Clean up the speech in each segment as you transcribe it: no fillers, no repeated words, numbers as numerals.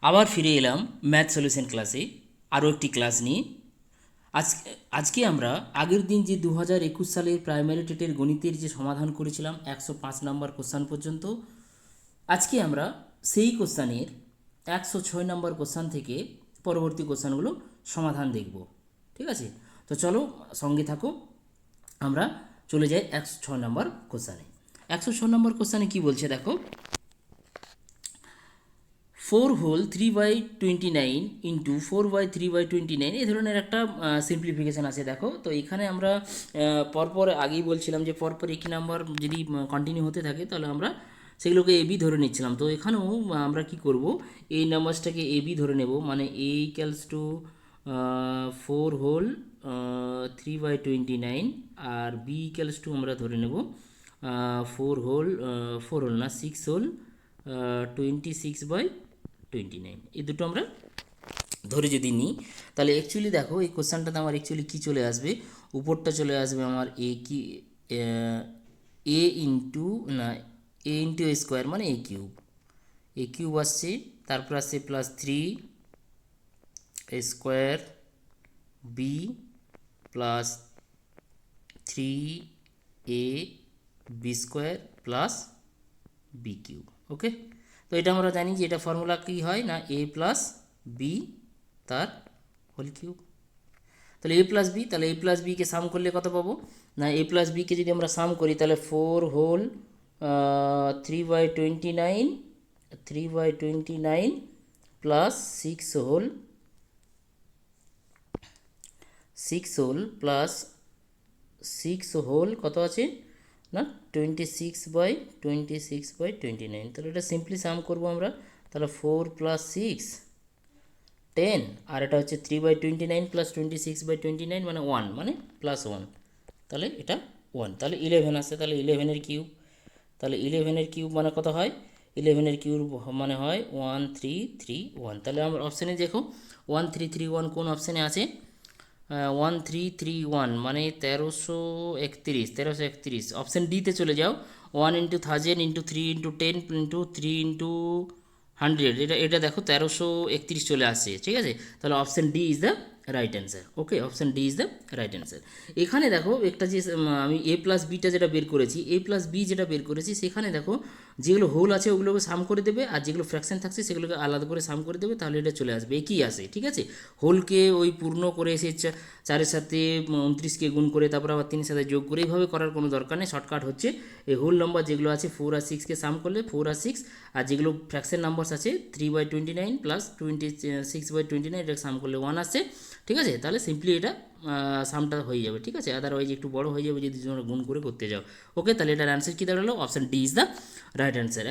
আবার ফিরে এলাম ম্যাথ সলিউশন ক্লাসে আরও একটি ক্লাস নিয়ে। আজকে আমরা আগের দিন যে 2021 সালের প্রাইমারি টেটের গণিতের যে সমাধান করেছিলাম 105 নম্বর কোশ্চান পর্যন্ত, আজকে আমরা সেই কোশ্চানের 106 নম্বর কোশ্চান থেকে পরবর্তী কোশ্চানগুলো সমাধান দেখব। ঠিক আছে, তো চলো সঙ্গে থাকো। আমরা চলে যাই 106 নম্বর কোশ্চানে। 106 নম্বর কোশ্চানে কী বলছে দেখো, 4 হোল 3/29 ইন্টু 4/3/29 এই ধরনের একটা সিম্পলিফিকেশান আছে। দেখো তো এখানে আমরা পরপর আগেই বলছিলাম যে পরপর একই নাম্বার যদি কন্টিনিউ হতে থাকে তাহলে আমরা সেগুলোকে এবি ধরে নিচ্ছিলাম। তো এখানেও আমরা কি করব, এই নাম্বারটাকে এবি ধরে নেব, মানে এ ইক্যালস টু 4 হোল 3/29 আর বি ইক্যালস টু আমরা ধরে নেব 4 হোল না 6 হোল 26/29। এই দুটো আমরা ধরে যদি নিই তাহলে অ্যাকচুয়ালি দেখো এই কোশ্চেনটাতে আমার অ্যাকচুয়ালি কী চলে আসবে, উপরটা চলে আসবে আমার এ ইন্টু না এ ইন্টু এ স্কোয়ার মানে এ কিউব আসছে, তারপর আসছে +3 a² বি +3 a² b³ ওকে। তো এটা আমরা জানি যে এটা ফর্মুলা কী হয় না a+b তার হোল কিউব। তাহলে a+b, তাহলে a+bকে সাম করলে কত পাবো না a+bকে যদি আমরা সাম করি তাহলে 4 whole 3/29 plus 6 whole plus 6 whole কত আছে না 26/29। তাহলে এটা সিম্পলি সাম করবো আমরা, তাহলে 4 + 6 10, আর এটা হচ্ছে 3/29 প্লাস 26/29 মানে 1 মানে +1, তাহলে এটা 1, তাহলে 11 আসছে। তাহলে 11-এর কিউব, তাহলে 11-এর কিউব মানে কত হয়, 11-এর কিউব মানে হয় 1331। তাহলে আমার অপশানে দেখো 1331 কোন অপশানে আছে, 1331 মানে 1331 অপশান ডিতে চলে যাও। 1 × 1000 × 3 × 10 × 3 × 100, এটা দেখো 1331 চলে আসছে। ঠিক আছে, তাহলে option D is the right answer. Okay, option D is the right answer. এখানে দেখো একটা যে আমি a+bটা যেটা বের করেছি, a+b যেটা বের করেছি সেখানে দেখো যেগুলো হোল আছে ওগুলোকে সাম করে দেবে, আর যেগুলো ফ্র্যাকশন থাকছে সেগুলোকে আলাদা করে সাম করে দেবে, তাহলে এটা চলে আসবে একই আসে। ঠিক আছে, হোলকে ওই পূর্ণ করে এসে 4-এর সাথে 29কে গুণ করে তারপর আবার 3-এর সাথে যোগ করে এইভাবে করার কোনো দরকার নেই। শর্টকাট হচ্ছে এই হোল নাম্বার যেগুলো আছে 4 আর 6কে সাম করলে 4 আর 6, আর যেগুলো ফ্র্যাকশন নাম্বারস আছে 3/29 প্লাস 26/29 এটা সাম করলে 1 আসছে। ঠিক আছে, তাহলে সিম্পলি এটা সামটা হয়ে যাবে। ঠিক আছে, আদারওয়াইজ একটু বড় হয়ে যাবে যদি তোমরা গুণ করে করতে যাও। ওকে, তাহলে এটার অ্যান্সার কী দাঁড়ালো, option D is the right answer.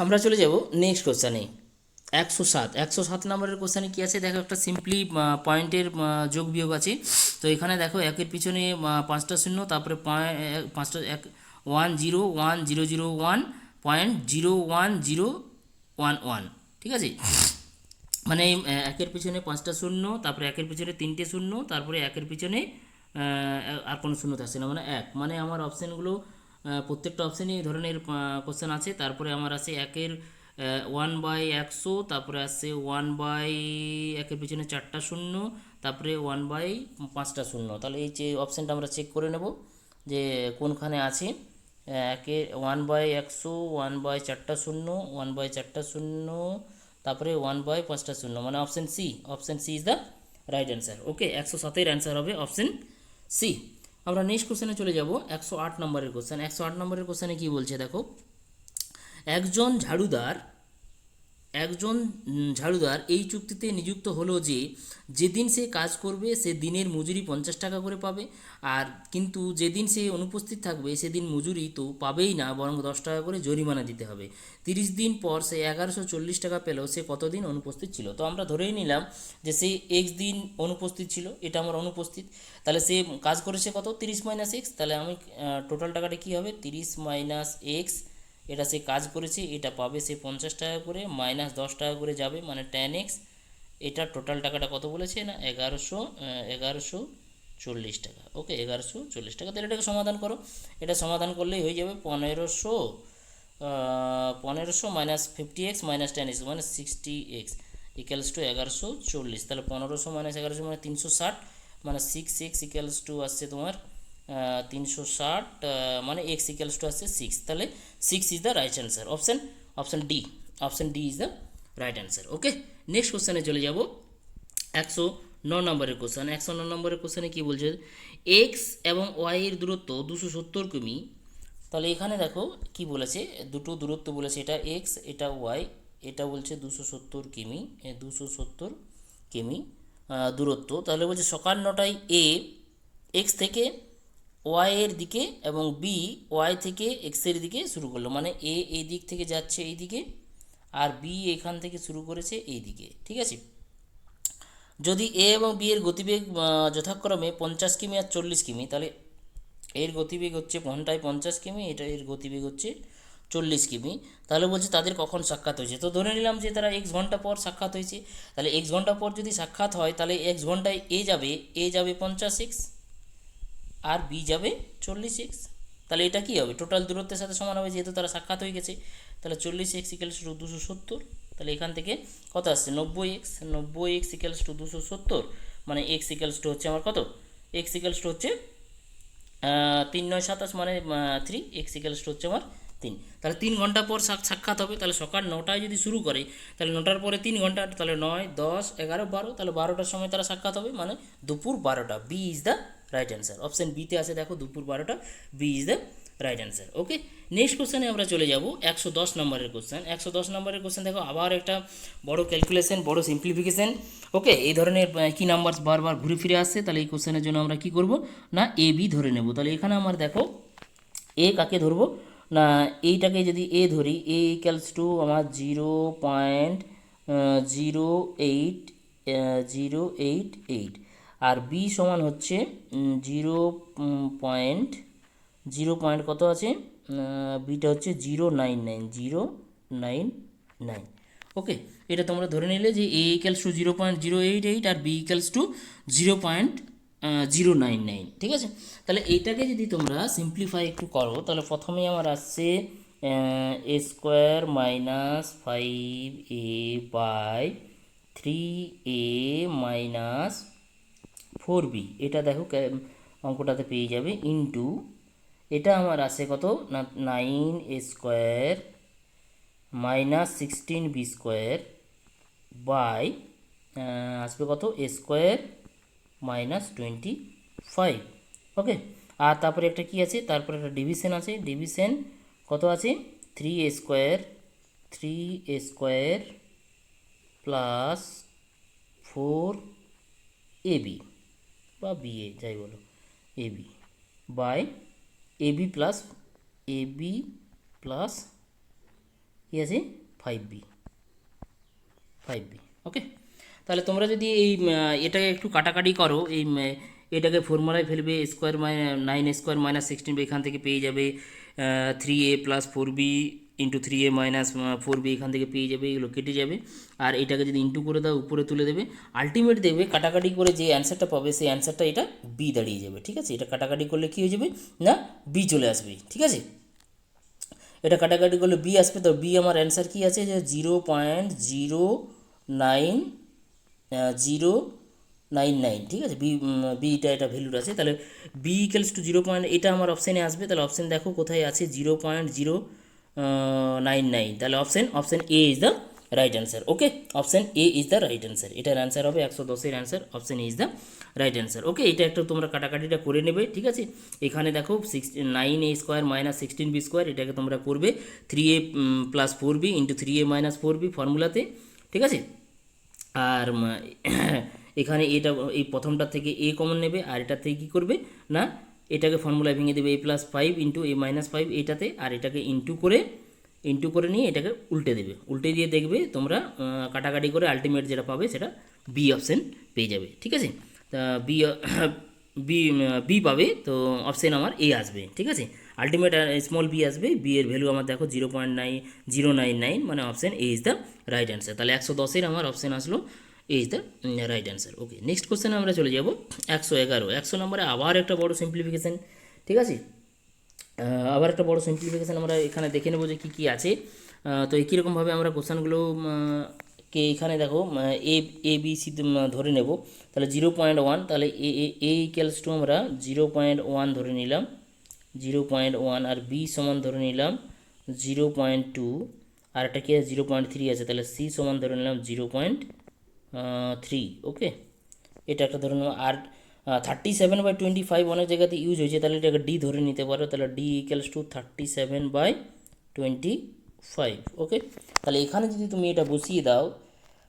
আমরা চলে যাব নেক্সট কোশ্চানে। 107 নম্বরের কোশ্চানে কী আছে দেখো, একটা সিম্পলি পয়েন্টের যোগ বিয়োগ আছে। তো এখানে দেখো একের পিছনে 5টা শূন্য, তারপরে 5টা 1 0 1 0 0 1.01011, ঠিক আছে। মানে একের পিছনে 5টা শূন্য, তারপরে একের পিছনে 3টে শূন্য, তারপরে একের পিছনে আর কোনো শূন্য থাকছে না, মানে 1, মানে আমার অপশানগুলো প্রত্যেকটা অপশানে এই ধরনের কোশ্চেন আছে। তারপরে আমার আছে একের 1/100, তারপরে আছে 1/ একের পিছনে 4টা শূন্য, তারপরে 1/5টা শূন্য। তাহলে এই যে অপশানটা আমরা চেক করে নেব যে কোনখানে আছে। একে 1/100, 1/4টা শূন্য, 1/4টা শূন্য, তারপরে 1/5টা শূন্য, মানে option C is the right answer. Okay, 107-এর অ্যান্সার হবে অপশান সি। আমরা নেক্সট কোশ্চেনে চলে যাব, 108 নম্বরের কোশ্চেন। 108 নম্বরের কোশ্চেনে কী বলছে দেখো, একজন ঝাড়ুদার একজন ঝাড়ুদার এই চুক্তিতে নিযুক্ত হলো যে যেদিন সে কাজ করবে সে দিনের মজুরি 50 টাকা করে পাবে, আর কিন্তু যেদিন সে অনুপস্থিত থাকবে সেদিন মজুরি তো পাবেই না, বরং 10 টাকা করে জরিমানা দিতে হবে। 30 দিন পর সে 1140 টাকা পেলেও সে কতদিন অনুপস্থিত ছিল। তো আমরা ধরেই নিলাম যে সে x দিন অনুপস্থিত ছিল, এটা আমার অনুপস্থিত। তাহলে সে কাজ করেছে কত, 30 - x, তাহলে আমি টোটাল টাকাটা কী হবে 30 - x, এটা সে কাজ করেছে, এটা পাবে সে 50 টাকা করে, -10 টাকা করে যাবে মানে tan x। এটা টোটাল টাকাটা কত বলেছে না 1140 টাকা। ওকে, 1140 টাকা। তাহলে এটাকে সমাধান করো, এটা সমাধান করলেই হয়ে যাবে 1500 1500 মাইনাস 50x মাইনাস 10x মানে 60x ইকুয়ালস টু 1140। তাহলে 1500 মাইনাস 1100 মানে 360, মানে 6x ইকুয়ালস টু আসছে তোমার 360, মানে x ইকুয়ালস টু আসছে 6। তাহলে 6 is the right answer, option D is the right answer. Okay, next কোশ্চেনে চলে যাব। 109 নম্বরের কোশ্চেন। 109 নম্বরের কোশ্চেনে কী বলছে, এক্স এবং ওয়াই এর দূরত্ব 270 কিমি। তাহলে এখানে দেখো কি বলেছে, দুটো দূরত্ব বলেছে, এটা এক্স এটা ওয়াই, এটা বলছে 270 কিমি, 270 কিমি দূরত্ব। তাহলে বলছে সকাল 9টায় এ এক্স থেকে ওয়াই এর দিকে এবং বি ওয়াই থেকে এক্সের দিকে শুরু করলো, মানে এ এই দিক থেকে যাচ্ছে এই দিকে আর বি এখান থেকে শুরু করেছে এই দিকে, ঠিক আছে। যদি এ এবং বি এর গতিবেগ যথাক্রমে 50 কিমি আর 40 কিমি, তাহলে এর গতিবেগ হচ্ছে ঘন্টায় 50 কিমি, এটা এর গতিবেগ হচ্ছে 40 কিমি। তাহলে বলছে তাদের কখন সাক্ষাৎ হয়েছে। তো ধরে নিলাম যে তারা x ঘন্টা পর সাক্ষাৎ হয়েছে। তাহলে x ঘন্টা পর যদি সাক্ষাৎ হয় তাহলে x ঘন্টায় এ যাবে 50x আর বি যাবে 40x। তাহলে এটা কী হবে, টোটাল দূরত্বের সাথে সমান হবে, যেহেতু তারা সাক্ষাৎ হয়ে গেছে। তাহলে 40x ইকুয়ালস টু 270। তাহলে এখান থেকে কত আসছে 90x ইকুয়ালস টু 270, মানে x ইকুয়ালস টু হচ্ছে আমার কত, x ইকুয়ালস টু হচ্ছে 3 9 27 মানে 3, x ইকুয়ালস টু হচ্ছে আমার 3। তাহলে 3 ঘন্টা পর সাক্ষাৎ হবে। তাহলে সকাল 9টায় যদি শুরু করে তাহলে 9টার পরে 3 ঘন্টা, তাহলে 9 10 11 12, তাহলে 12টার সময় তারা সাক্ষাৎ হবে, মানে দুপুর 12টা। B is the right answer. Option বিতে আছে দেখো দুপুর 12টা, B is the right answer. Okay, next কোশ্চেনে আমরা চলে যাব 110 নম্বরের কোশ্চেন। 110 নম্বরের কোশ্চেন দেখো আবার একটা বড় ক্যালকুলেশন, বড় সিম্পলিফিকেশন। ওকে, এই ধরনের কি নাম্বার বারবার ঘুরে ফিরে আসছে, তাহলে এই কোশ্চেনের জন্য আমরা কি করব না এ বি ধরে নেব। তাহলে এখানে আমার দেখো এ কাকে ধরবো না, এইটাকে যদি এ ধরি, এ ইকুয়ালস টু আমার 0.088, আর বি সমান হচ্ছে 0 পয়েন্ট কত আছে, বিটা হচ্ছে 0.99। ওকে, এটা তোমরা ধরে নিলে যে এ ইকুয়ালস টু 0.088 আর বি ইকুয়ালস টু 0.099, ঠিক আছে। তাহলে এইটাকে যদি তোমরা সিম্পলিফাই একটু করো, তাহলে প্রথমেই আমার আসছে A square minus 5a by 3a minus 4b, এটা দেখো অঙ্কটাতে পেয়ে যাবে, ইন্টু এটা আমার আসে কত না 9a square minus 16b square by আসবে কত এ স্কোয়ার মাইনাস 25। ওকে, আর তারপরে একটা কি আছে, তারপরে একটা ডিভিশন আছে, ডিভিশন কত আছে 3a স্কোয়ার প্লাস 4ab বা বিএ যাই বলো, এবি বাই এবি প্লাস কি আছে 5b। ওকে, তাহলে তোমরা যদি এই এটাকে একটু কাটাকাটি করো, এই এটাকে ফর্মুলায় ফেলবে, স্কোয়ার 9a² মাইনাস 16b এখান থেকে পেয়ে যাবে 3a plus 4b into 3a minus 4b এখান থেকে পেয়ে যাবে, এগুলো কেটে যাবে। আর এটাকে যদি ইন্টু করে দাও উপরে তুলে দেবে, আলটিমেট দেখবে কাটাকাটি করে যে অ্যান্সারটা পাবে সেই অ্যান্সারটা এটা বি দাঁড়িয়ে যাবে, ঠিক আছে। এটা কাটাকাটি করলে কী হয়ে যাবে না বি চলে আসবে, ঠিক আছে। এটা কাটাকাটি করলে বি আসবে, তো বি আমার অ্যান্সার কী আছে যে 0.099, ঠিক আছে। বিটা এটা ভ্যালুর আছে, তাহলে বি ইকুয়ালস টু 0. এটা আমার অপশানে আসবে। তাহলে অপশান দেখো কোথায় আছে 0.099, তাহলে option A is the right answer. Okay, option A is the right answer, এটার অ্যান্সার হবে 110-এর answer, option A is the right answer. Okay, এটা একটু তোমরা কাটাকাটিটা করে নেবে, ঠিক আছে। এখানে দেখো 9a² মাইনাস 16b², এটাকে তোমরা করবে 3a plus 4b into 3a minus 4b ফর্মুলাতে, ঠিক আছে। আর এখানে এটা এই প্রথমটার থেকে এ কমন নেবে, আর এটার থেকে কী করবে না এটাকে ফর্মুলায় ভেঙে দেবে a+5 ইন্টু a-5 এটাতে, আর এটাকে ইন্টু করে নিয়ে এটাকে উল্টে দেবে, উল্টে দিয়ে দেখবে তোমরা কাটাকাটি করে আলটিমেট যেটা পাবে সেটা বি অপশান পেয়ে যাবে, ঠিক আছে। তা বি বি বি পাবে, তো অপশান আমার এ আসবে, ঠিক আছে। আলটিমেট স্মল বি আসবে, বি এর ভ্যালু আমার দেখো 0.099, মানে option A is the right answer. তাহলে 110-এর আমার অপশান আসলো A is the right answer. Okay, next কোশ্চেনে আমরা চলে যাব 111। 100 নম্বরে আবার একটা বড় সিম্পলিফিকেশান, ঠিক আছে। আবার একটা বড় সিম্পলিফিকেশান আমরা এখানে দেখে নেবো যে কী কী আছে। তো এই কীরকমভাবে আমরা কোশ্চানগুলো কে এখানে দেখো এ এ বি সি ধরে নেব। তাহলে 0.1, তাহলে এ ইকুয়ালস টু আমরা 0.1 ধরে নিলাম, 0.1, আর বি সমান ধরে নিলাম 0.2, আর একটা কি আছে 0.3 আছে, তাহলে সি সমান ধরে নিলাম 0.3। ওকে, এটা একটা ধরে নেব। আর 37/25 অনেক জায়গাতে ইউজ হয়েছে, তাহলে এটাকে ডি ধরে নিতে পারো, তাহলে ডি ইকুয়ালস টু 37/25। ওকে, তাহলে এখানে যদি তুমি এটা বসিয়ে দাও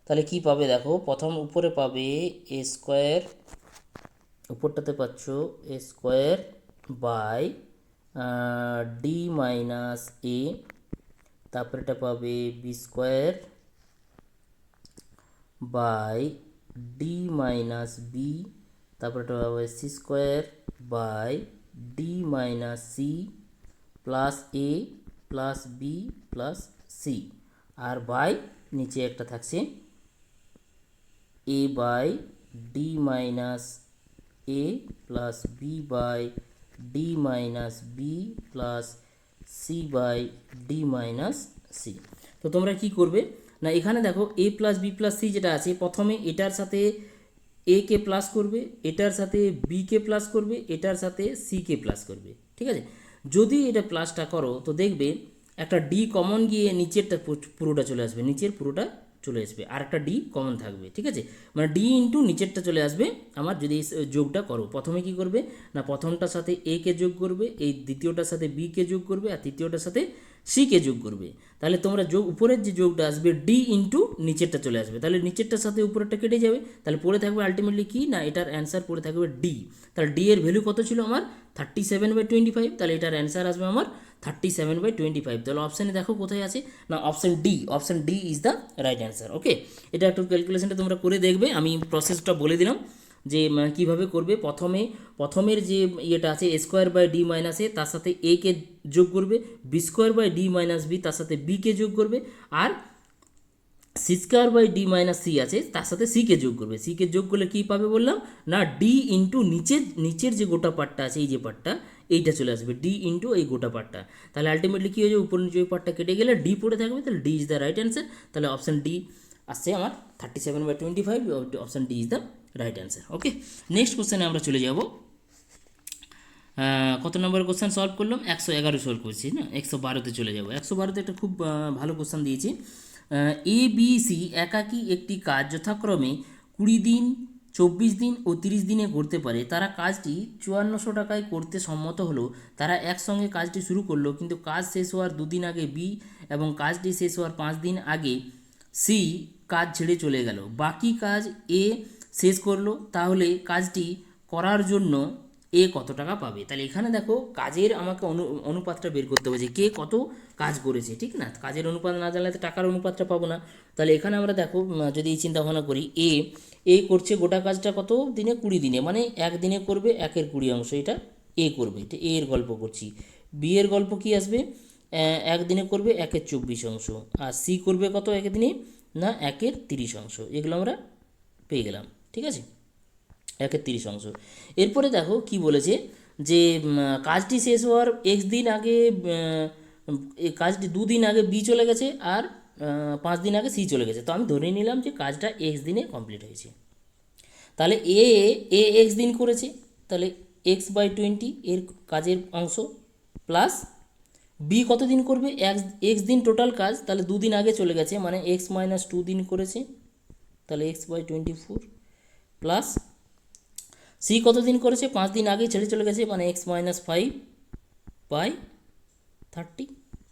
তাহলে কি পাবে দেখো, প্রথম উপরে পাবে এ স্কোয়ার, উপরটাতে পাচ্ছ A square by D minus A, তারপরে এটা পাবে B square by D minus B, তারপরে এটা পাবে C square by D minus C plus A plus B plus C, আর বাই নিচে একটা থাকছে A by D minus A plus B by D minus B plus C by D minus C. তো তোমরা কি করবে না, এখানে দেখো A plus B plus C যেটা আছে, প্রথমে এটার সাথে এ কে প্লাস করবে, এটার সাথে বি কে প্লাস করবে, এটার সাথে সি কে প্লাস করবে। ঠিক আছে, যদি এটা প্লাসটা করো তো দেখবে একটা ডি কমন গিয়ে নিচেরটা পুরোটা চলে আসবে, নিচের পুরোটা চলে আসবে, আর একটা ডি কমন থাকবে। ঠিক আছে, মানে ডি ইন্টু নিচেরটা চলে আসবে আমার যদি এই যোগটা করো। প্রথমে কি করবে না, প্রথমটার সাথে এ কে যোগ করবে, এই দ্বিতীয়টার সাথে বি কে যোগ করবে, আর তৃতীয়টার সাথে সি কে যোগ করবে। তাহলে তোমরা যোগ উপরের যে যোগটা আসবে ডি ইন্টু নিচেরটা চলে আসবে, তাহলে নিচেরটার সাথে উপরেরটা কেটে যাবে, তাহলে পড়ে থাকবে আলটিমেটলি কি না, এটার অ্যান্সার পড়ে থাকবে ডি। তাহলে ডি এর ভ্যালু কত ছিল আমার 37/25, তাহলে এটার অ্যান্সার আসবে আমার 37/25। তাহলে অপশানে দেখো কোথায় আছে না, option D, option D is the right answer. Okay, এটা একটু ক্যালকুলেশনটা তোমরা করে দেখবে, আমি প্রসেসটা বলে দিলাম যে কিভাবে করবে। প্রথমের যে ইয়েটা আছে A square by D minus A, তার সাথে এ কে যোগ করবে, B square by D minus B, তার সাথে বি কে যোগ করবে, আর C square by D minus C আছে, তার সাথে সি কে যোগ করবে। সি কে যোগ করলে কী পাবে বললাম না, ডি ইন্টু নিচের যে গোটা পার্টটা আছে, এই যে পার্টটা, এইটা চলে আসবে ডি ইন্টু এই গোটা পার্টটা। তাহলে আলটিমেটলি কী হয়ে যাবে, উপর নিচে ওই পার্টটা কেটে গেলে ডি পড়ে থাকবে, তাহলে D is the right answer. তাহলে অপশান ডি আসছে আমার 37/25, option D is the right answer. Okay, next কোশ্চেনে আমরা চলে যাব। কত নম্বর কোশ্চেন সলভ করলাম, 111 সলভ করছি না, 112তে চলে যাব। 112তে একটা খুব ভালো কোশ্চেন দিয়েছি। এ বি সি একাকী একটি কাজ যথাক্রমে 20 দিন, 24 দিন ও 30 দিনে করতে পারে। তারা কাজটি 5400 টাকায় করতে সম্মত হলো। তারা একসঙ্গে কাজটি শুরু করলো, কিন্তু কাজ শেষ হওয়ার 2 দিন আগে বি এবং কাজটি শেষ হওয়ার 5 দিন আগে সি কাজ ছেড়ে চলে গেল। বাকি কাজ এ শেষ করলো, তাহলে কাজটি করার জন্য এ কত টাকা পাবে। তাহলে এখানে দেখো কাজের আমাকে অনুপাতটা বের করতে হবে যে কে কত কাজ করেছে। ঠিক না, কাজের অনুপাত না জানলে তো টাকার অনুপাতটা পাবো না। তাহলে এখানে আমরা দেখো যদি এই চিন্তা ভাবনা করি, এ করছে গোটা কাজটা কত দিনে, 20 দিনে, মানে একদিনে করবে 1/20 অংশ, এটা এ করবে, এটা এ এর গল্প করছি। বি এর গল্প কি আসবে, একদিনে করবে 1/24 অংশ, আর সি করবে কত একদিনে না 1/30 অংশ। এগুলো আমরা পেয়ে গেলাম। ঠিক আছে, 1/30 অংশ। এরপরে দেখো কি বলেছে যে কাজটি শেষ হওয়ার এক্স দিন আগে, এই কাজটি 2 দিন আগে বি চলে গেছে, আর 5 দিন আগে সি চলে গেছে। তো আমি ধরে নিলাম যে কাজটা এক্স দিনে কমপ্লিট হয়েছে। তাহলে এ এক্স দিন করেছে, তাহলে x/20 এর কাজের অংশ, প্লাস বি কত দিন করবে, এক্স দিন টোটাল কাজ, তাহলে 2 দিন আগে চলে গেছে, মানে x-2 দিন করেছে, তাহলে x/24, প্লাস সি কত দিন করেছে, 5 দিন আগে ছেড়ে চলে গেছে, মানে x-5/30।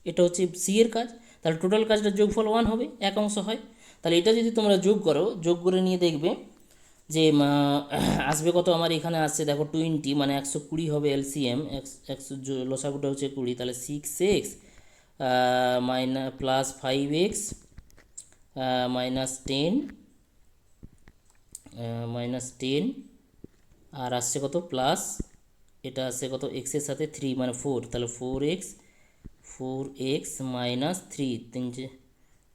এটা হচ্ছে সি এর কাজ। তাহলে টোটাল কাজটা যোগফল 1 হবে, এক অংশ হয়। তাহলে এটা যদি তোমরা যোগ করো, যোগ করে নিয়ে দেখবে যে আসবে কত। আমার এখানে আসছে দেখো 20, মানে 120 হবে এলসিএম, 100 লসাগুটা হচ্ছে 20, তাহলে 6x প্লাস 5x -10 আর আসছে কত প্লাস, এটা আসছে কত এক্সের সাথে 3 মানে 4, তাহলে 4x -3,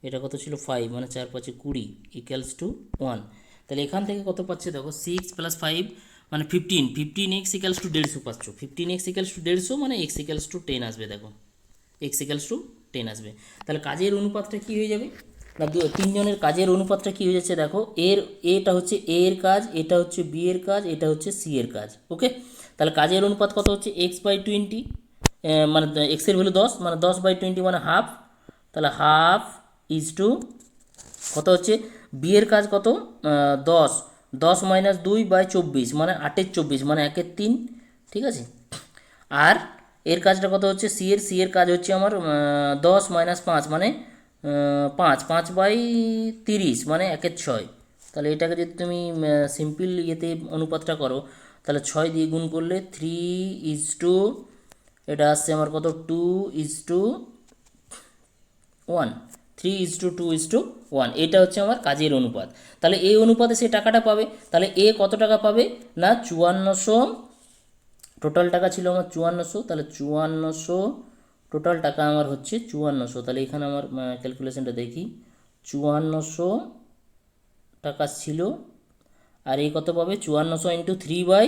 এটা কত ছিল 5, মানে 4 5 20 ইকুয়ালস টু 1। তাহলে এখান থেকে কত পাচ্ছে দেখো, 6 + 5 মানে 15 এক্স ইকালস টু 150 পাচ্ছ, 15 এক্স ইকালস টু 150 মানে এক্স ইকালস টু 10 আসবে, দেখো এক্স ইকালস টু 10 আসবে। তাহলে কাজের অনুপাতটা কী হয়ে যাবে না, তিনজনের কাজের অনুপাতটা কী হয়ে যাচ্ছে দেখো, এটা হচ্ছে এ এর কাজ, এটা হচ্ছে বি এর কাজ, এটা হচ্ছে সি এর কাজ। ওকে, তাহলে কাজের অনুপাত কত হচ্ছে x/20, মানে এক্সের ভ্যালু 10, মানে 10/20 মানে হাফ, তাহলে হাফ ইজ টু কত হচ্ছে, বি এর কাজ কত 10, 10 - 2/24 মানে 8/24 মানে 1/3, ঠিক আছে। আর এর কাজটা কত হচ্ছে সি এর কাজ হচ্ছে আমার 10 - 5 মানে 5/30 মানে 1/6। তাহলে এটাকে যদি তুমি সিম্পল ইয়েতে অনুপাতটা করো, তাহলে 6 দিয়ে গুণ করলে 3:, এটা আসছে আমার কত 2:1, 3:2:1, এটা হচ্ছে আমার কাজের অনুপাত। তাহলে এই অনুপাতে সে টাকাটা পাবে, তাহলে এ কত টাকা পাবে না 5400, টোটাল টাকা ছিল আমার 5400, তাহলে 5400 টোটাল টাকা আমার হচ্ছে 5400। তাহলে এখানে আমার ক্যালকুলেশনটা দেখি, 5400 টাকা ছিল, আর এই কত পাবে 5400 ইন্টু 3 বাই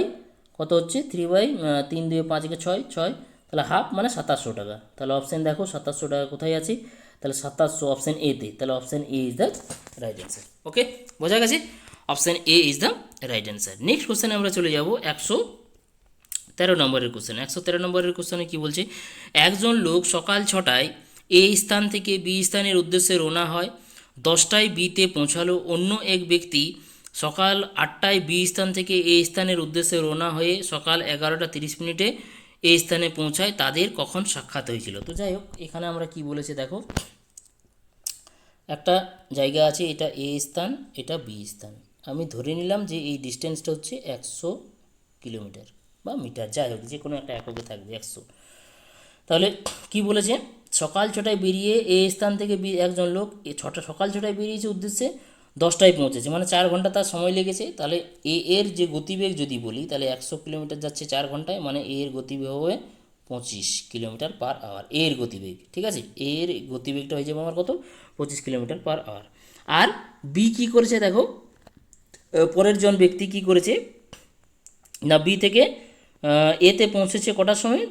কত হচ্ছে 3/3 দিয়ে 5 কে 6, তাহলে হাফ মানে 2700 টাকা। তাহলে অপশান দেখো 2700 টাকা কোথায় আছে, তাহলে 2700 অপশান এতে, তাহলে option A is the right answer. Okay, বোঝা গেছে, option A is the right answer. Next কোশ্চেনে আমরা চলে যাব 113 নম্বরের কোশ্চেন। 113 নম্বরের কোশ্চেনে কী বলছে, একজন লোক সকাল 6টায় এ স্থান থেকে বি স্থানের উদ্দেশ্যে রওনা হয়, 10টায় বিতে পৌঁছালো। অন্য এক ব্যক্তি সকাল 8টায় বি স্থান থেকে এ স্থানের উদ্দেশ্যে রওনা হয়ে সকাল 11:30 এ স্থানে পৌঁছায়, তাদের কখন সাক্ষাৎ হয়েছিল? তো যাই হোক, এখানে আমরা কি বলেছে দেখো, একটা জায়গা আছে, এটা এ স্থান, এটা বি স্থান। আমি ধরে নিলাম যে এই ডিস্টেন্সটা হচ্ছে 100 কিলোমিটার বা মিটার, যাই হোক যে কোনো একটা এককে থাকবে 100। তাহলে কি বলেছে, সকাল 6টায় বেরিয়ে এ স্থান থেকে একজন লোক সকাল 6টায় বেরিয়েছে উদ্দেশ্যে, 10টায় পৌঁছেছে, মানে 4 ঘন্টা তার সময় লেগেছে। তাহলে এর যে গতিবেগ যদি বলি, তাহলে 100 কিলোমিটার যাচ্ছে 4 ঘন্টায়, মানে এর গতিবেগ হবে 25 কিলোমিটার পার আওয়ার, এর গতিবেগ, ঠিক আছে। এর গতিবেগটা হয়ে যাবে আমার কত 25 কিলোমিটার পার আওয়ার। আর বি কী করেছে দেখো, পরের জন ব্যক্তি কী করেছে না, বি থেকে এতে পৌঁছেছে কটার সময়,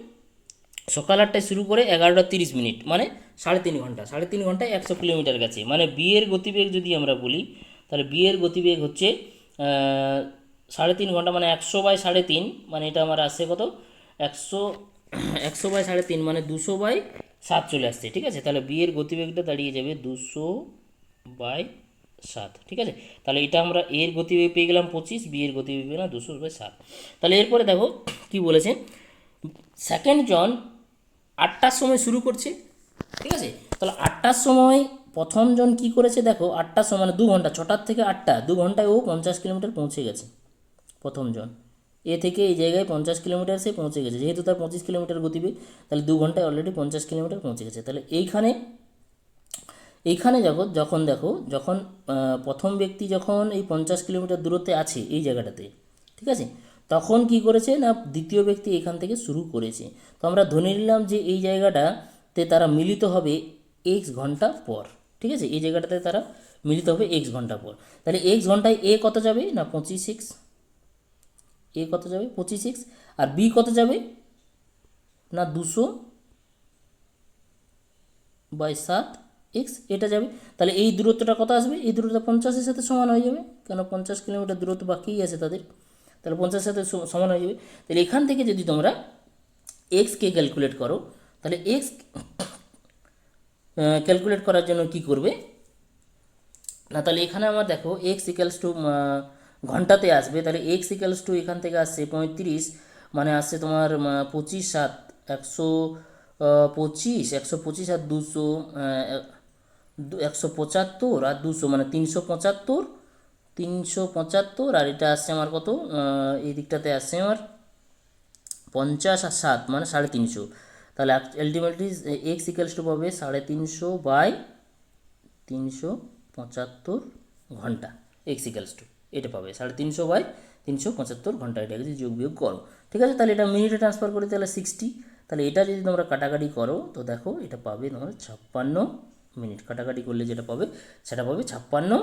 সকাল 8টায় শুরু করে 11:30 মানে 3.5 ঘন্টা, 3.5 ঘন্টায় 100 কিলোমিটার গেছে। মানে বি এর গতিবেগ যদি আমরা বলি, তাহলে বি এর গতিবেগ হচ্ছে 3.5 ঘন্টা, মানে 100/3.5, মানে এটা আমার আসছে কত 100, 100/3.5 মানে 200/7 চলে আসছে, ঠিক আছে। তাহলে বি এর গতিবেগটা দাঁড়িয়ে যাবে 200/7, ঠিক আছে। তাহলে এটা আমরা এর গতিবেগ পেয়ে গেলাম 25, বি এর গতিবেগ পেয়ে গেলাম 200/7। তাহলে এরপরে দেখো কি বলেছে, সেকেন্ড জন 8টার সময় শুরু করছে, ঠিক আছে। তাহলে 8টার সময় প্রথম জন কী করেছে দেখো, 8টার সময় মানে 2 ঘন্টা, 6টার থেকে 8টা 2 ঘন্টায় ও 50 কিলোমিটার পৌঁছে গেছে। প্রথম জন এ থেকে এই জায়গায় 50 কিলোমিটার সে পৌঁছে গেছে, যেহেতু তার 25 কিলোমিটার গতিবেগ, তাহলে 2 ঘন্টায় অলরেডি 50 কিলোমিটার পৌঁছে গেছে। তাহলে এইখানে যখন দেখো, যখন প্রথম ব্যক্তি যখন এই 50 কিলোমিটার দূরত্বে আছে এই জায়গাটাতে, ঠিক আছে, তখন কি করেছে না, দ্বিতীয় ব্যক্তি এখান থেকে শুরু করেছে। তো আমরা ধরে নিলাম যে এই জায়গাটাতে তারা মিলিত হবে x ঘন্টা পর, ঠিক আছে, এই জায়গাটাতে তারা মিলিত হবে x ঘন্টা পর। তাহলে x ঘন্টায় এ কত যাবে না 25x, এ কত যাবে 25x, আর বি কত যাবে না 200/7x, এটা যাবে। তাহলে এই দূরত্বটা কত আসবে, এই দূরত্বটা 50-এর সাথে সমান হয়ে যাবে, কেন 50 কিলোমিটার দূরত্ব বাকিই আছে তাদের, তাহলে 50-এর সাথে সমান হয়ে যাবে। তাহলে এখান থেকে যদি তোমরা এক্সকে ক্যালকুলেট করো, তাহলে এক্স ক্যালকুলেট করার জন্য কি করবে না, তাহলে এখানে আমার দেখো এক্স ইকালস টু ঘন্টাতে আসবে, তাহলে এক্স ইকালস টু এখান থেকে আসছে 35, মানে আসছে তোমার 25/7, 125, 125 আর 200, 175 আর 200 মানে 375, 375, আর এটা আসছে আমার কত, এই দিকটাতে আসছে আমার 50 আর 7 মানে 350। তাহলে আলটিমেটলি এক্স ইকালস টু পাবে 350/375 ঘন্টা, এক্স ইকালস টু এটা পাবে 350/375 ঘন্টা। এটাকে যদি যোগ বিয়োগ করো, ঠিক আছে, তাহলে এটা মিনিটে ট্রান্সফার করে তাহলে 60। তাহলে এটা যদি তোমরা কাটাকাটি করো, তো দেখো এটা পাবে তোমার 56 মিনিট, কাটাকাটি করলে যেটা পাবে সেটা পাবে 56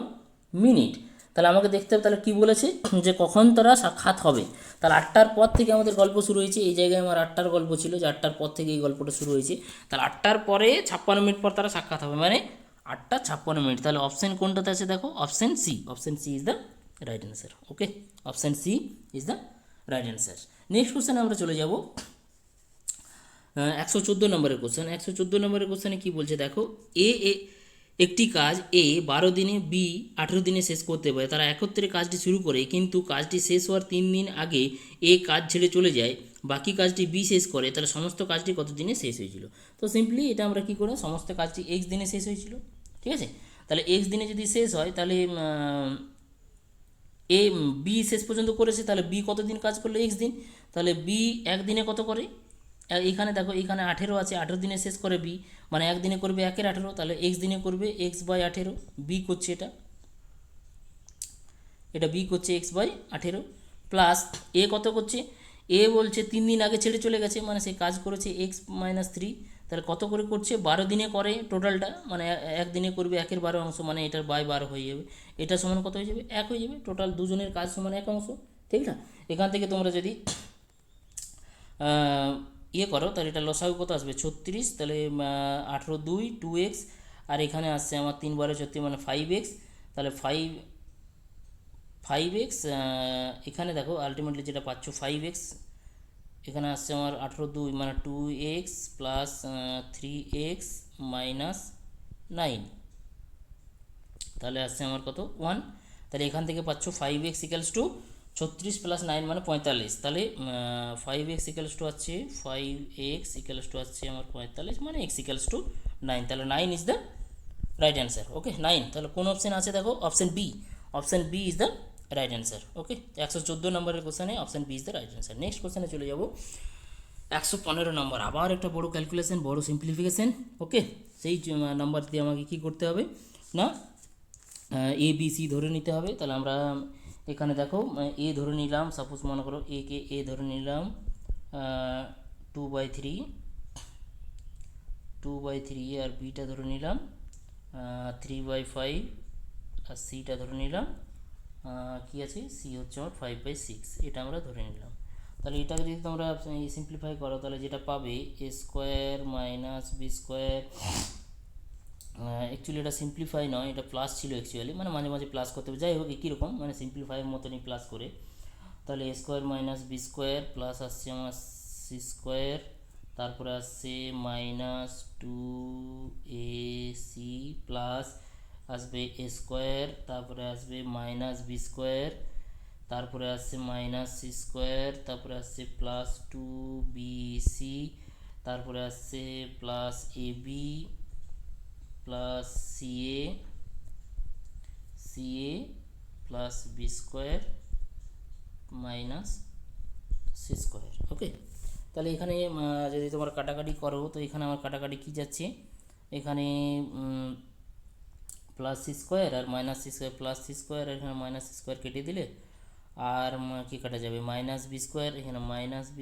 মিনিট। তাহলে আমাকে দেখতে হবে তাহলে কী বলেছে যে কখন তারা সাক্ষাৎ হবে। তাহলে 8টার পর থেকে আমাদের গল্প শুরু হয়েছে, এই জায়গায় আমার 8টার গল্প ছিল যে 8টার পর থেকে এই গল্পটা শুরু হয়েছে। তাহলে 8টার পরে 56 মিনিট পর তারা সাক্ষাৎ হবে, মানে 8টা 56 মিনিট। তাহলে অপশান কোনটাতে আছে দেখো, option C. Option C is the right answer. Okay, option C is the right answer. Next কোশ্চেনে আমরা চলে যাব 114 নম্বরের কোশ্চেন। 114 নম্বরের কোশ্চেনে কী বলছে দেখো, এ একটি কাজ এ 12 দিনে, বি 18 দিনে শেষ করতে পারে। তারা একত্রে কাজটি শুরু করে, কিন্তু কাজটি শেষ হওয়ার 3 দিন আগে এ কাজ ছেড়ে চলে যায়, বাকি কাজটি বি শেষ করে। তাহলে সমস্ত কাজটি কত দিনে শেষ হয়েছিল? তো সিম্পলি এটা আমরা কী করে, সমস্ত কাজটি এক্স দিনে শেষ হয়েছিল, ঠিক আছে। তাহলে এক্স দিনে যদি শেষ হয় তাহলে এ বি শেষ পর্যন্ত করেছে, তাহলে বি কত দিন কাজ করলো? এক্স দিন। তাহলে বি একদিনে কত করে? এইখানে দেখো, এইখানে 18 আছে, 18 দিনে শেষ করে বি, মানে একদিনে করবে 1/18, তাহলে এক্স দিনে করবে x/18। বি করছে এটা বি করছে x/18, প্লাস এ কত করছে? এ বলছে 3 দিন আগে ছেড়ে চলে গেছে, মানে সে কাজ করেছে x-3। তাহলে কত করে করছে? 12 দিনে করে টোটালটা, মানে একদিনে করবে 1/12 মানে এটার বাই 12 হয়ে যাবে। এটা সমান কত হয়ে যাবে? 1 হয়ে যাবে। টোটাল দুজনের কাজ সমান 1 ঠিক না? এখান থেকে তোমরা যদি ইয়ে করো তাহলে এটা লসাগু কত আসবে? 36। তাহলে 18×2 2x, আর এখানে আসছে আমার 3×12 মানে 5x। তাহলে 5x, এখানে দেখো আলটিমেটলি যেটা পাচ্ছ 5x, এখানে আসছে আমার 18×2 মানে 2x প্লাস 3x মাইনাস 9, তাহলে আসছে আমার কত? 1। তাহলে এখান থেকে পাচ্ছ 5x ইকালস টু 36 প্লাস 9 মানে 45। তাহলে 5x ইকালস টু আছে 5x ইকালস টু আছে আমার 45, মানে x ইকালস টু 9। তাহলে 9 is the right answer. Okay, 9। তাহলে কোন অপশান আছে দেখো? Option B. Option B is the right answer. Okay, 114 নম্বরের কোশ্চেনে option B is the right answer. Next কোশ্চেনে চলে যাব 115 নম্বর। আবার একটা বড় ক্যালকুলেশন, বড় সিম্পলিফিকেশন। ওকে, সেই নাম্বার দিয়ে আমাকে কী করতে হবে না, এ বি সি ধরে নিতে হবে। তাহলে আমরা এখানে দেখো এ ধরে নিলাম, সাপোজ মনে করো এ কে এ ধরে নিলাম 2/3, আর বিটা ধরে নিলাম 3/5, আর সিটা ধরে নিলাম কী আছে, সি হচ্ছে আমার 5/6, এটা আমরা ধরে নিলাম। তাহলে এটাকে যদি তোমরা সিম্পলিফাই করো তাহলে যেটা পাবে a² মাইনাস b², অ্যাকচুয়ালি এটা সিম্পলিফাই নয়, এটা প্লাস ছিল অ্যাকচুয়ালি, মানে মাঝে মাঝে প্লাস করতে হবে। যাই হোক, কীরকম মানে সিম্পলিফাইয়ের মতনই প্লাস করে। তাহলে a² মাইনাস b² প্লাস আসছে আমার c², তারপরে আসছে মাইনাস 2ac প্লাস আসবে a², তারপরে আসবে মাইনাস b², তারপরে আসছে মাইনাস c², তারপরে আসছে প্লাস 2bc, তারপরে আসছে plus ab plus ca plus b² minus c²। ওকে, তাহলে এখানে যদি তোমরা কাটাকাটি করো তো এখানে আমার কাটাকাটি কী যাচ্ছে, এখানে প্লাস c² আর মাইনাস c² প্লাস c², আর এখানে মাইনাস c² কেটে দিলে আর কি কাটা যাবে? মাইনাস b², এখানে মাইনাস b²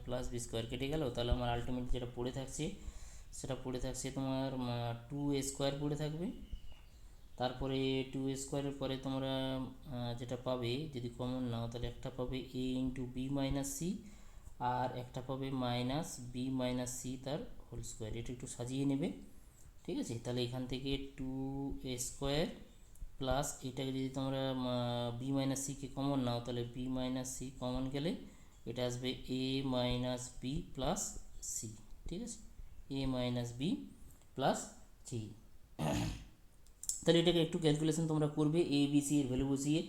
প্লাস b² কেটে গেল। তাহলে আমার আলটিমেট যেটা পড়ে থাকছে সেটা পড়ে থাকছে তোমার 2a² পড়ে থাকবে। তারপরে 2a² পরে তোমরা যেটা পাবে যদি কমন নাও তাহলে একটা পাবে a into B minus C, আর একটা পাবে মাইনাস বি মাইনাস সি তার হোল স্কোয়ার। এটা একটু সাজিয়ে নেবে, ঠিক আছে। তাহলে এখান থেকে 2a² প্লাস এটাকে যদি তোমরা বি মাইনাস সিকে কমন নাও তাহলে বি মাইনাস সি কমন গেলে এটা আসবে এ মাইনাস বি প্লাস সি, ঠিক আছে, এ মাইনাস বি প্লাস সি। তাহলে এটাকে একটু ক্যালকুলেশন তোমরা করবে, এ বি সি এর ভ্যালু বসিয়ে,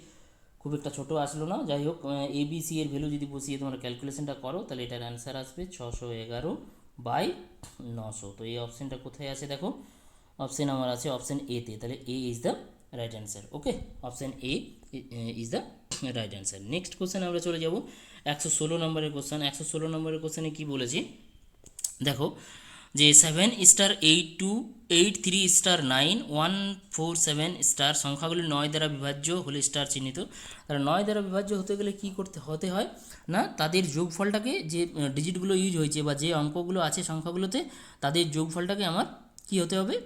খুব একটা ছোটো আসলো না, যাই হোক এ বি সি এর ভ্যালু যদি বসিয়ে তোমরা ক্যালকুলেশনটা করো তাহলে এটার অ্যান্সার আসবে 611/900। তো এই অপশানটা কোথায় আছে দেখো, অপশান আমার আছে অপশান এতে, তাহলে A is the right answer. Okay, option A is the right answer. Next question আমরা চলে যাব 116 নম্বরের কোশ্চেন। 116 নম্বরের কোশ্চেনে কী বলেছি দেখো, যে 7*823*9 147* সংখ্যাগুলি 9 দ্বারা বিভাজ্য হলে স্টার চিহ্নিত। তাহলে 9 দ্বারা বিভাজ্য হতে গেলে কী হতে হয় না, তাদের যোগফলটাকে, যে ডিজিটগুলো ইউজ হয়েছে বা যে অঙ্কগুলো আছে সংখ্যাগুলোতে, তাদের যোগফলটাকে আমার কী হতে হবে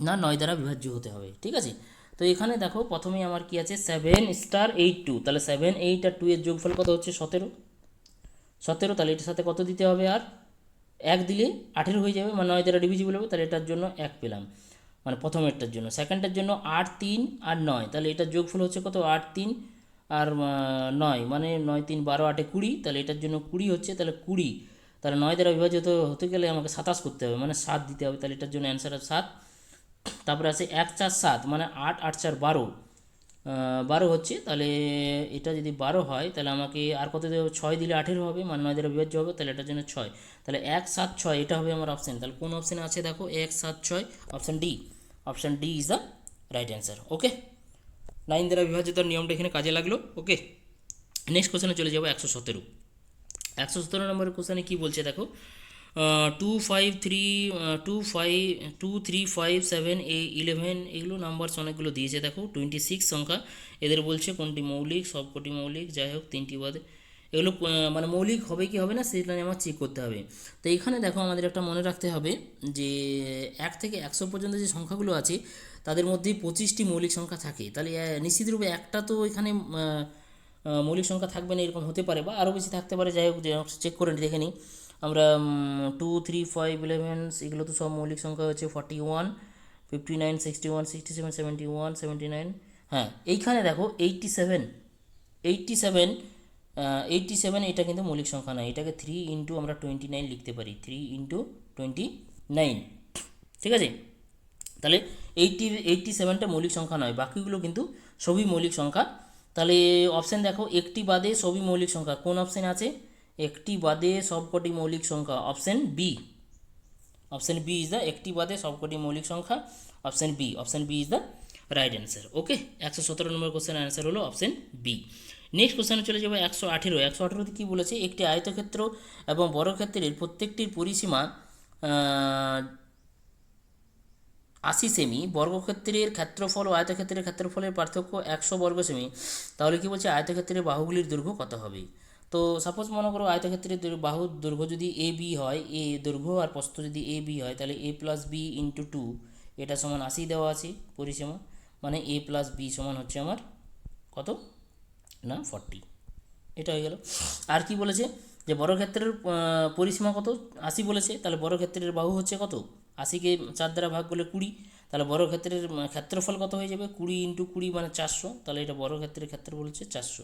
না 9 দ্বারা বিভাজ্য হতে হবে, ঠিক আছে। তো এখানে দেখো প্রথমেই আমার কি আছে 7*8 2, তাহলে 7 8 আর 2 এর যোগফল কত হচ্ছে 17, তাহলে এটার সাথে কত দিতে হবে আর 1 দিলে 18 হয়ে যাবে, মানে 9 দ্বারা ডিভিজিবল হবে, তাহলে এটার জন্য 1 পেলাম, মানে প্রথমেরটার জন্য। সেকেন্ডটার জন্য 8 3 আর 9, তাহলে এটার যোগফল হচ্ছে কত 8 3 আর 9, মানে 9 3 12 8 20, তাহলে এটার জন্য 20 হচ্ছে, তাহলে 20, তাহলে 9 দ্বারা বিভাজিত হতে গেলে আমাকে 27 করতে হবে, মানে 7 দিতে হবে, তাহলে এটার জন্য অ্যান্সার 7। তারপরে আছে 1 4 7, মানে 8 8 4 12, 12 হচ্ছে, তাহলে এটা যদি 12 হয় তাহলে আমাকে আর কত দেবে 6 দিলে 18 হবে, মানে 9 দ্বারা বিভাজ্য হবে, তাহলে এটার জন্য 6, তাহলে 1 7 6 এটা হবে আমার অপশান। তাহলে কোন অপশানে আছে দেখো 1 7 6, option D, option D is the right answer. Okay, 9 দ্বারা বিভাজ্যতার নিয়মটা এখানে কাজে লাগলো। ওকে, নেক্সট কোশ্চেনে চলে যাবো 117। 117 নম্বরের কোশ্চেনে কী বলছে দেখো, 2 5 3 2 5 2 3 5 7 11 এগুলো নাম্বারস অনেকগুলো দিয়েছে দেখো, 26 সংখ্যা, এদের বলছে কোনটি মৌলিক, সবকটি মৌলিক, যাই হোক তিনটি বাদে এগুলো মানে মৌলিক হবে কি হবে না সেটা নিয়ে আমার চেক করতে হবে। তো এখানে দেখো আমাদের একটা মনে রাখতে হবে যে 1 থেকে 100 পর্যন্ত যে সংখ্যাগুলো আছে তাদের মধ্যে 25টি মৌলিক সংখ্যা থাকে, তাহলে নিশ্চিতরূপে একটা তো এখানে মৌলিক সংখ্যা থাকবে না, এরকম হতে পারে বা আরও বেশি থাকতে পারে, যাই হোক চেক করে দেখে নিই আমরা। 2 3 5 11 এগুলো তো সব মৌলিক সংখ্যা হচ্ছে, 41 59 61 67 71 79, হ্যাঁ এইখানে দেখো 87 87 87 এটা কিন্তু মৌলিক সংখ্যা নয়, এটাকে 3 ইন্টু আমরা 29 লিখতে পারি, 3 ইন্টু 29, ঠিক আছে। তাহলে 87টা মৌলিক সংখ্যা নয়, বাকিগুলো কিন্তু সবই মৌলিক সংখ্যা। তাহলে অপশান দেখো একটি বাদে সবই মৌলিক সংখ্যা, কোন অপশান আছে একটি বাদে সবকটি মৌলিক সংখ্যা, option B, option B is the একটি বাদে সবকটি মৌলিক সংখ্যা, option B, option B is the right answer. Okay, 117 নম্বর কোশ্চেন অ্যান্সার হলো অপশান বি। নেক্সট কোশ্চেনে চলে যাবো 118। 118তে কী বলেছে, একটি আয়তক্ষেত্র এবং বর্গক্ষেত্রের প্রত্যেকটির পরিসীমা 80 সেমি, বর্গক্ষেত্রের ক্ষেত্রফল ও আয়তক্ষেত্রের ক্ষেত্রফলের পার্থক্য 100 বর্গ সেমি, তাহলে কি বলছে আয়তক্ষেত্রের বাহুগুলির দৈর্ঘ্য কত হবে। তো সাপোজ মনে করো আয়তক্ষেত্রের বাহুর দৈর্ঘ্য যদি এ বি হয়, এ দৈর্ঘ্য আর প্রস্থ যদি এ বি হয়, তাহলে এ প্লাস বি ইন্টু 2 এটা সমান 80 দেওয়া আছে পরিসীমা, মানে এ প্লাস বি সমান হচ্ছে আমার কত না 40, এটা হয়ে গেল। আর কি বলেছে যে বর্গক্ষেত্রের পরিসীমা কত 80 বলেছে, তাহলে বর্গক্ষেত্রের বাহু হচ্ছে কত 80কে 4 দ্বারা ভাগ করলে 20, তাহলে বর্গক্ষেত্রের ক্ষেত্রফল কত হয়ে যাবে 20 ইন্টু 20 মানে 400, তাহলে এটা বর্গক্ষেত্রের ক্ষেত্রফল হচ্ছে 400।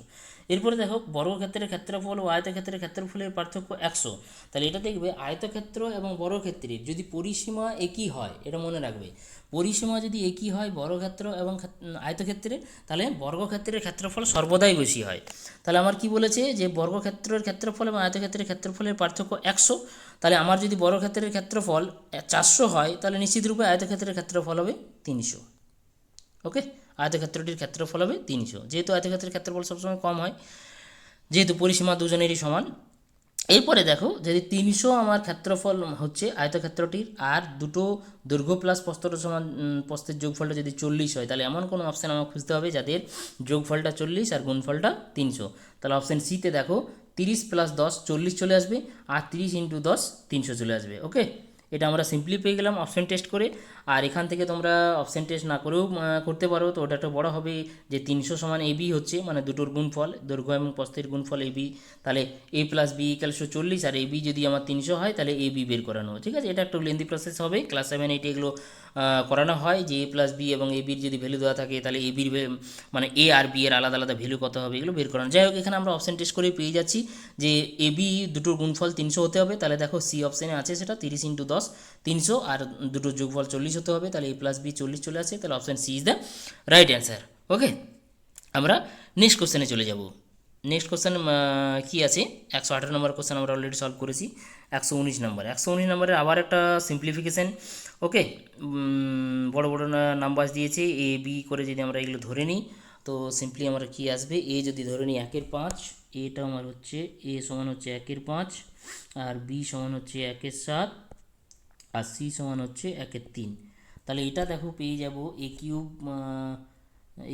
এরপরে দেখো বর্গক্ষেত্রের ক্ষেত্রফল ও আয়তক্ষেত্রের ক্ষেত্রফলের পার্থক্য 100, তাহলে এটা দেখবে আয়তক্ষেত্র এবং বর্গক্ষেত্রের যদি পরিসীমা একই হয়, এটা মনে রাখবে পরিসীমা যদি একই হয় বর্গক্ষেত্র এবং আয়তক্ষেত্রে, তাহলে বর্গক্ষেত্রের ক্ষেত্রফল সর্বদাই বেশি হয়। তাহলে আমার কি বলেছে যে বর্গক্ষেত্রের ক্ষেত্রফল এবং আয়তক্ষেত্রের ক্ষেত্রফলের পার্থক্য 100, তাহলে আমার যদি বর্গক্ষেত্রের ক্ষেত্রফল 400 হয় তাহলে নিশ্চিতরূপে আয়তক্ষেত্রের ক্ষেত্রফল হবে 300। ওকে, আয়তক্ষেত্রটির ক্ষেত্রফল হবে 300, যেহেতু আয়তক্ষেত্রের ক্ষেত্রফল সবসময় কম হয়, যেহেতু পরিসীমা দুজনেরই সমান। এরপরে দেখো যদি 300 আমার ক্ষেত্রফল হচ্ছে আয়তক্ষেত্রটির, আর দুটো দৈর্ঘ্য প্লাস প্রস্থটা সমান, প্রস্থের যোগফলটা যদি 40 হয়, তাহলে এমন কোনো অপশান আমাকে খুঁজতে হবে যাদের যোগফলটা 40 আর গুণফলটা 300, তাহলে অপশান সিতে দেখো 30 প্লাস 10 40 চলে আসবে, আর 30 ইন্টু 10 300 চলে আসবে। ওকে, এটা আমরা সিম্পলি পেয়ে গেলাম অপশান টেস্ট করে। আর এখান থেকে তোমরা অপশান টেস্ট না করেও করতে পারো, তো ওটা একটা বড় হবে যে 300 সমান এবি হচ্ছে, মানে দুটোর গুণফল দৈর্ঘ্য এবং প্রস্থের গুণফল এবি, তাহলে এ প্লাস বি ইকালস 40, আর এবি যদি আমার 300 হয় তাহলে এবি বের করানো, ঠিক আছে। এটা একটু লেন্দি প্রসেস হবে, ক্লাস 7 8 এগুলো করানো হয় যে এ প্লাস বি এবং এ বির যদি ভ্যালু দেওয়া থাকে তাহলে এ বির মানে এ আর বি এর আলাদা আলাদা ভ্যালু কত হবে এগুলো বের করানো। যাই হোক এখানে আমরা অপশান টেস্ট করে পেয়ে যাচ্ছি যে এ বি দুটোর গুণফল 300 হতে হবে, তাহলে দেখো সি অপশানে আছে সেটা 30 ইন্টু 10 300, আর দুটোর যোগফল 40 হতে হবে, তাহলে এ প্লাস বি 40 চলে আসে, তাহলে option C is the right answer. Okay, আমরা নেক্সট কোশ্চেনে চলে যাব। নেক্সট কোশ্চেন কী আছে 118 নম্বর কোশ্চেন আমরা অলরেডি সলভ করেছি। 119 নম্বর, 119 নম্বরের আবার একটা সিম্পলিফিকেশান। ওকে, বড় বড় নাম্বার দিয়েছে এ বি করে যদি আমরা এগুলো ধরে নিই, তো সিম্পলি আমরা কি আসবে এ যদি ধরে নিই 1/5, এটা আমার হচ্ছে এ সমান হচ্ছে 1/5, আর বি সমান হচ্ছে 1/7, আর সি সমান হচ্ছে 1/3, তাহলে এটা দেখো পেয়ে যাব এ কিউব,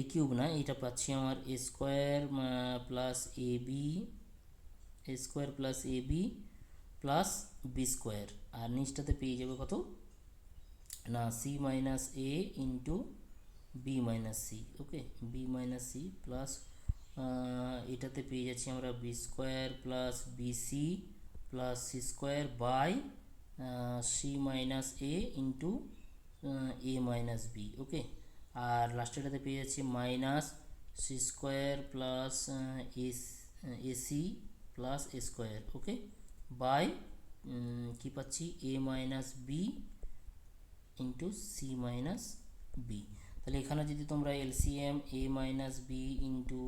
এ কিউব না এটা পাচ্ছি আমার A square plus A B, A square plus A B plus B square, আর নিচটাতে পেয়ে যাবে কত না C minus A into B minus C, okay, B minus C plus এটাতে পেয়ে যাচ্ছি আমরা B square plus BC plus C square by C minus A into A minus B, okay. আর লাস্টেরটাতে পেয়ে যাচ্ছি minus C square plus AC plus A square, okay, by কী পাচ্ছি A minus B into C minus B. তাহলে এখানে যদি তোমরা LCM A minus B into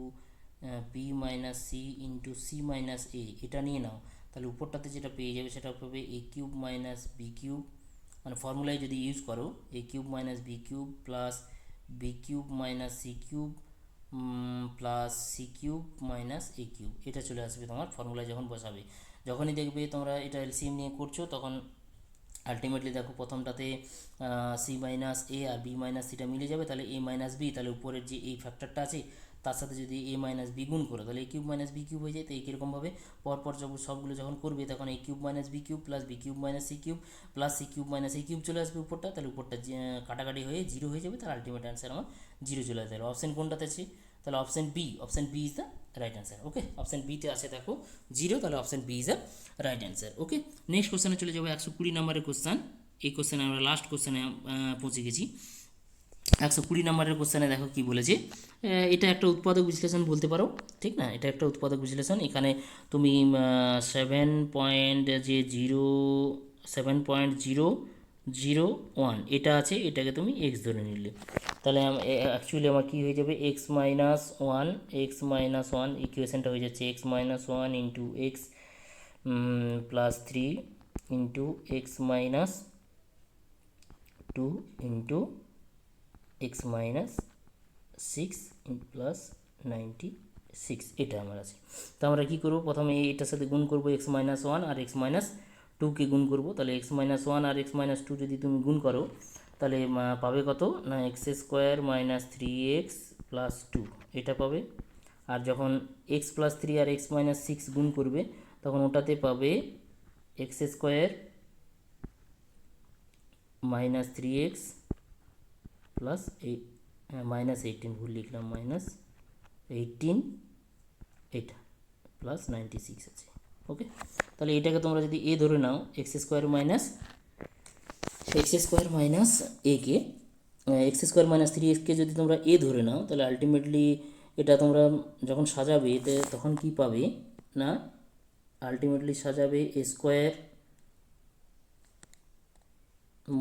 B minus C into C minus A এটা নিয়ে নাও, তাহলে উপরটাতে যেটা পেয়ে যাবে সেটা পাবে A cube minus B cube, মানে ফর্মুলায় যদি ইউজ করো A cube minus B cube plus B cube minus C cube plus C cube minus A cube, এটা চলে আসবে তোমার ফর্মুলায় যখন বসাবে। যখনই দেখবে তোমরা এটা এলসিএম নিয়ে করছো তখন আলটিমেটলি দেখো প্রথমটাতে সি মাইনাস এ আর বি মাইনাস সিটা মিলে যাবে, তাহলে এ মাইনাস বি, তাহলে উপরের যে এই ফ্যাক্টরটা আছে তার সাথে যদি এ মাইনাস বি গুণ করো তাহলে এ কিউব মাইনাস বি কিউব হয়ে যায়। তো এই কীরকমভাবে পরপর সবগুলো যখন করবে তখন A cube minus B cube plus B cube minus C cube plus C cube minus A cube চলে আসবে উপরটা, তাহলে উপরটা কাটাকাটি হয়ে জিরো হয়ে যাবে, তার আলটিমেট অ্যান্সার আমার জিরো চলে আসবে। অপশন কোনটাতে আছে? তাহলে option B is the right answer, okay. Option বিতে আছে দেখো জিরো, তাহলে option B is the right answer, okay. Next কোশ্চেনে চলে যাবো 120 নম্বরের কোশ্চেন। এই কোশ্চেনে আমরা লাস্ট কোশ্চেনে পৌঁছে গেছি। 120 নম্বরের কোশ্চেনে দেখো কি বলেছে, এটা একটা উৎপাদক বিশ্লেষণ বলতে পারো, ঠিক না, এটা একটা উৎপাদক বিশ্লেষণ। এখানে তুমি 7.001 এটা আছে, এটাকে তুমি এক্স ধরে নিলে, তাহলে অ্যাকচুয়ালি আমার কী হয়ে যাবে এক্স মাইনাস ওয়ান ইকুয়েশনটা হয়ে যাচ্ছে x-1 into x plus 3 into x minus 2 into x minus 6 plus 96, এটা আমার আছে। তো আমরা কী করবো, প্রথমে এটার সাথে গুণ করবো x-1 আর x-2কে গুণ করবো, তাহলে x-1 আর x-2 যদি তুমি গুণ করো তাহলে পাবে কত না x² মাইনাস 3x প্লাস 2 এটা পাবে। আর যখন x প্লাস 3 আর x মাইনাস 6 গুণ করবে তখন ওটাতে পাবে x² minus 3x plus minus 18, ভুল লিখলাম, মাইনাস 18 এটা প্লাস 96 আছে, ওকে। তাহলে এটাকে তোমরা যদি এ ধরে নাও x² মাইনাস একে x² মাইনাস 3xকে যদি তোমরা এ ধরে নাও তাহলে আলটিমেটলি এটা তোমরা যখন সাজাবে এতে তখন কি পাবে না আলটিমেটলি সাজাবে a²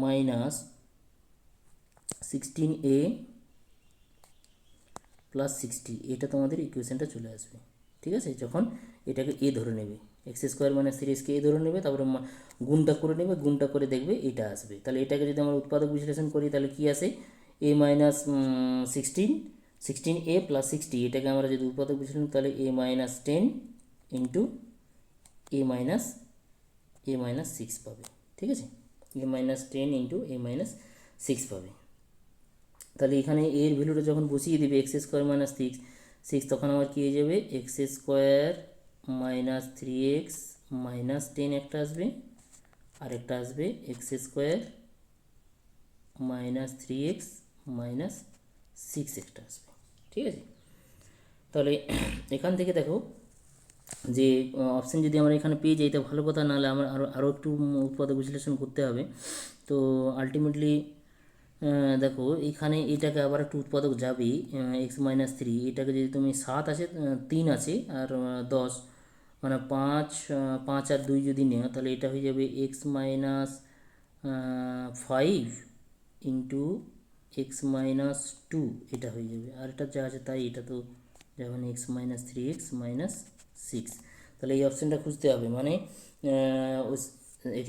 মাইনাস 16a প্লাস 60, এটা তোমাদের ইকুয়েশনটা চলে আসবে, ঠিক আছে। যখন এটাকে এ ধরে নেবে x² মাইনাস 3xকে এ ধরে নেবে, তারপরে গুণটা করে নেবে, গুণটা করে দেখবে এটা আসবে। তাহলে এটাকে যদি আমরা উৎপাদক বিশ্লেষণ করি তাহলে কি আসে a মাইনাস 16a প্লাস 60, এটাকে আমরা যদি উৎপাদক বিশ্লেষণ তাহলে a minus 10 into a minus 6 পাবে, ঠিক আছে, a minus 10 into a minus 6 পাবে। তাহলে এখানে এর ভ্যালুটা যখন বসিয়ে দেবে x² মাইনাস 6 তখন আমার কী হয়ে যাবে x² মাইনাস 3x মাইনাস 10 একটা আসবে, আর একটা আসবে x² মাইনাস 3x মাইনাস 6 একটা আসবে, ঠিক আছে। তাহলে এখান থেকে দেখো যে অপশান যদি আমরা এখানে পেয়ে যাই তা ভালো কথা, নাহলে আমার আরও একটু উৎপাদক বিশ্লেষণ করতে হবে। তো আলটিমেটলি দেখো এখানে এটাকে আবার একটু উৎপাদক যাবেই x-3, এটাকে যদি তুমি 7 আছে 3 আছে আর 10 মানে 5 আর 2 যদি নেও তাহলে এটা হয়ে যাবে x-5 ইন্টু x-2 এটা হয়ে যাবে। আর এটা যা আছে তাই, এটা তো যেমন x-3x মাইনাস 6, তাহলে এই অপশানটা খুঁজতে হবে, মানে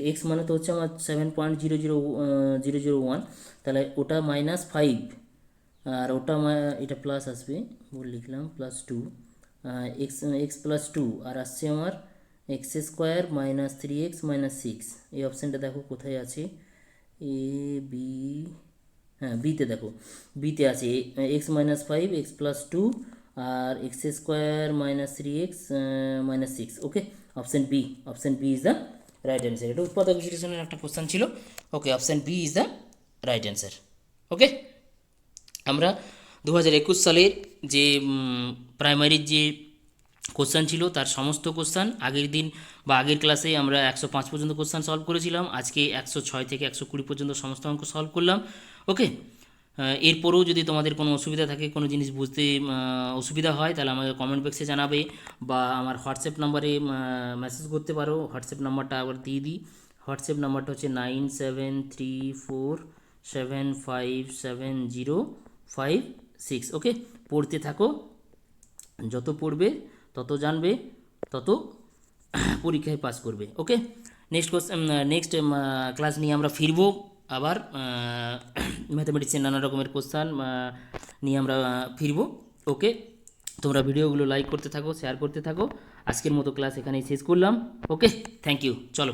এক্স মানে তো হচ্ছে আমার 7.00001, তাহলে ওটা মাইনাস 5 আর ওটা এটা প্লাস আসবে, বলে লিখলাম প্লাস 2 এক্স প্লাস 2 আর আসছে আমার x² মাইনাস 3x মাইনাস 6। এই অপশানটা দেখো কোথায় আছে, এ বি, হ্যাঁ বিতে দেখো, বিতে আছে x মাইনাস 5 x প্লাস 2 আর x² minus 3x minus 6, okay. Option B is the right answer. এটা উৎপাদক বিশ্লেষণের একটা কোশ্চেন ছিল, okay. Option B is the right answer, okay. আমরা 2021 সালের যে প্রাইমারির যে কোশ্চান ছিল তার সমস্ত কোশ্চান আগের দিন বা আগের ক্লাসে আমরা 105 পর্যন্ত কোশ্চান সলভ করেছিলাম, আজকে 106 থেকে 120 পর্যন্ত সমস্ত অঙ্ক সলভ করলাম। ওকে, এরপরেও যদি তোমাদের কোনো অসুবিধা থাকে, কোনো জিনিস বুঝতে অসুবিধা হয়, তাহলে আমাকে কমেন্ট বক্সে জানাবে বা আমার হোয়াটসঅ্যাপ নাম্বারে মেসেজ করতে পারো। হোয়াটসঅ্যাপ নাম্বারটা আবার দিয়ে দিই। হোয়াটসঅ্যাপ নাম্বারটা হচ্ছে 9734757056। ওকে, পড়তে থাকো, যত পড়বে তত জানবে, তত পরীক্ষায় পাস করবে। ওকে, নেক্সট ক্লাস নিয়ে আমরা ফিরবো আবার। ম্যাথামেটিক্সের নানা রকমের কোশ্চান নিয়ে আমরা ফিরবো। ওকে, তোমরা ভিডিওগুলো লাইক করতে থাকো, শেয়ার করতে থাকো। আজকের মতো ক্লাস এখানেই শেষ করলাম। ওকে, থ্যাংক ইউ, চলো।